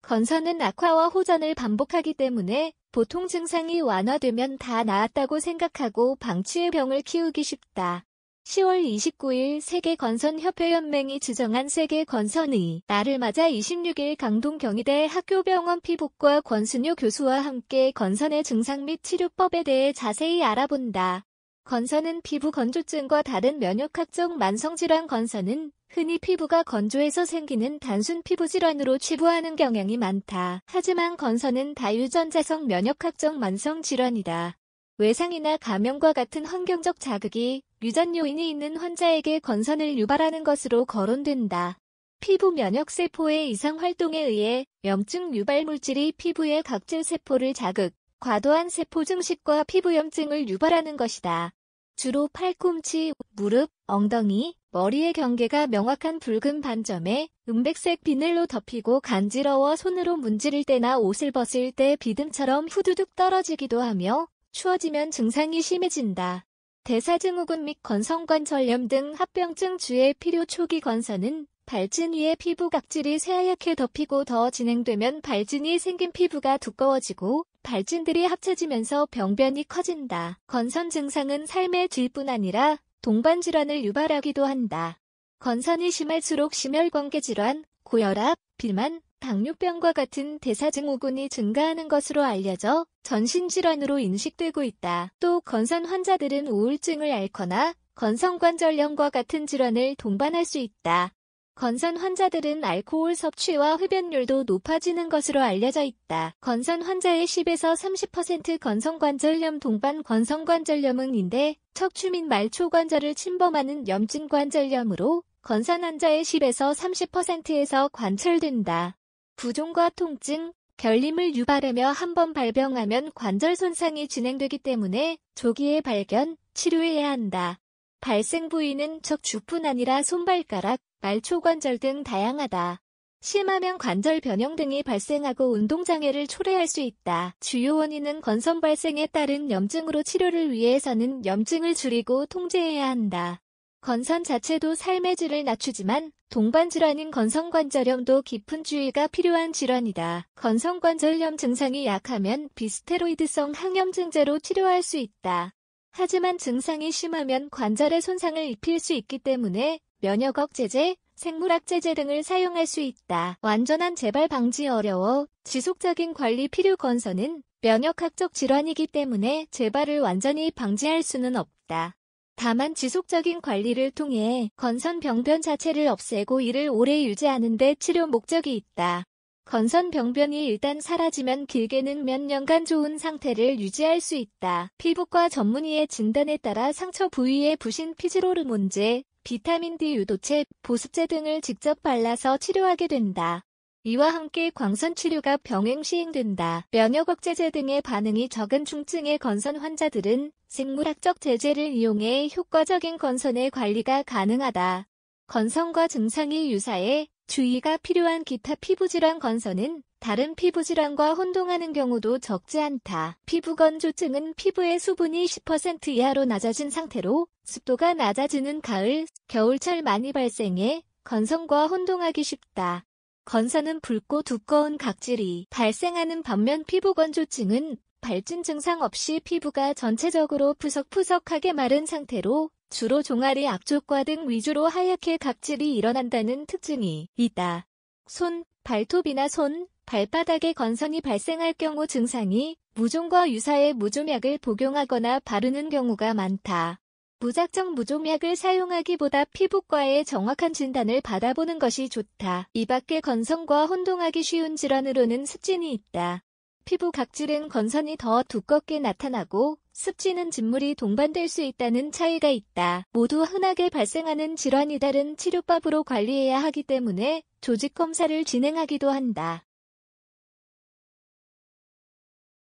건선은 악화와 호전을 반복하기 때문에 보통 증상이 완화되면 다 나았다고 생각하고 방치의 병을 키우기 쉽다. 10월 29일 세계건선협회연맹이 지정한 세계건선의 날을 맞아 26일 강동 경희대 학교병원 피부과 권순효 교수와 함께 건선의 증상 및 치료법에 대해 자세히 알아본다. 건선은 피부 건조증과 다른 면역학적 만성질환. 건선은 흔히 피부가 건조해서 생기는 단순 피부질환으로 치부하는 경향이 많다. 하지만 건선은 다유전자성 면역학적 만성질환이다. 외상이나 감염과 같은 환경적 자극이 유전 요인이 있는 환자에게 건선을 유발하는 것으로 거론된다. 피부 면역세포의 이상 활동에 의해 염증 유발 물질이 피부의 각질 세포를 자극, 과도한 세포 증식과 피부염증을 유발하는 것이다. 주로 팔꿈치, 무릎, 엉덩이, 머리의 경계가 명확한 붉은 반점에 은백색 비늘로 덮이고 간지러워 손으로 문지를 때나 옷을 벗을 때 비듬처럼 후두둑 떨어지기도 하며 추워지면 증상이 심해진다. 대사증후군 및 건선관절염 등 합병증 주의 필요. 초기 건선은 발진 위에 피부 각질이 새하얗게 덮이고 더 진행되면 발진이 생긴 피부가 두꺼워지고 발진들이 합쳐지면서 병변이 커진다. 건선 증상은 삶의 질뿐 아니라 동반 질환을 유발하기도 한다. 건선이 심할수록 심혈관계 질환, 고혈압, 비만, 당뇨병과 같은 대사증후군이 증가하는 것으로 알려져 전신질환으로 인식되고 있다. 또 건선 환자들은 우울증을 앓거나 건선관절염과 같은 질환을 동반할 수 있다. 건선 환자들은 알코올 섭취와 흡연율도 높아지는 것으로 알려져 있다. 건선 환자의 10에서 30% 건선관절염 동반. 건선관절염은 인대, 척추 및 말초관절을 침범하는 염증관절염으로 건선 환자의 10에서 30%에서 관찰된다. 부종과 통증, 결림을 유발하며 한번 발병하면 관절 손상이 진행되기 때문에 조기에 발견, 치료해야 한다. 발생 부위는 척추뿐 아니라 손발가락, 말초관절 등 다양하다. 심하면 관절 변형 등이 발생하고 운동장애를 초래할 수 있다. 주요 원인은 건선 발생에 따른 염증으로 치료를 위해서는 염증을 줄이고 통제해야 한다. 건선 자체도 삶의 질을 낮추지만 동반 질환인 건선관절염도 깊은 주의가 필요한 질환이다. 건선관절염 증상이 약하면 비스테로이드성 항염증제로 치료할 수 있다. 하지만 증상이 심하면 관절에 손상을 입힐 수 있기 때문에 면역 억제제, 생물학제제 등을 사용할 수 있다. 완전한 재발 방지 어려워 지속적인 관리 필요. 건선은 면역학적 질환이기 때문에 재발을 완전히 방지할 수는 없다. 다만 지속적인 관리를 통해 건선 병변 자체를 없애고 이를 오래 유지하는 데 치료 목적이 있다. 건선 병변이 일단 사라지면 길게는 몇 년간 좋은 상태를 유지할 수 있다. 피부과 전문의의 진단에 따라 상처 부위에 부신 피지로르몬제, 비타민 D 유도체, 보습제 등을 직접 발라서 치료하게 된다. 이와 함께 광선 치료가 병행 시행된다. 면역 억제제 등의 반응이 적은 중증의 건선 환자들은 생물학적 제제를 이용해 효과적인 건선의 관리가 가능하다. 건선과 증상이 유사해 주의가 필요한 기타 피부질환. 건선은 다른 피부질환과 혼동하는 경우도 적지 않다. 피부건조증은 피부의 수분이 10% 이하로 낮아진 상태로 습도가 낮아지는 가을, 겨울철 많이 발생해 건선과 혼동하기 쉽다. 건선은 붉고 두꺼운 각질이 발생하는 반면 피부건조증은 발진 증상 없이 피부가 전체적으로 푸석푸석하게 마른 상태로 주로 종아리 앞쪽과 등 위주로 하얗게 각질이 일어난다는 특징이 있다. 손, 발톱이나 손, 발바닥에 건선이 발생할 경우 증상이 무좀과 유사해 무좀약을 복용하거나 바르는 경우가 많다. 무작정 무좀약을 사용하기보다 피부과의 정확한 진단을 받아보는 것이 좋다. 이 밖에 건선과 혼동하기 쉬운 질환으로는 습진이 있다. 피부 각질은 건선이 더 두껍게 나타나고 습진은 진물이 동반될 수 있다는 차이가 있다. 모두 흔하게 발생하는 질환이 다른 치료법으로 관리해야 하기 때문에 조직 검사를 진행하기도 한다.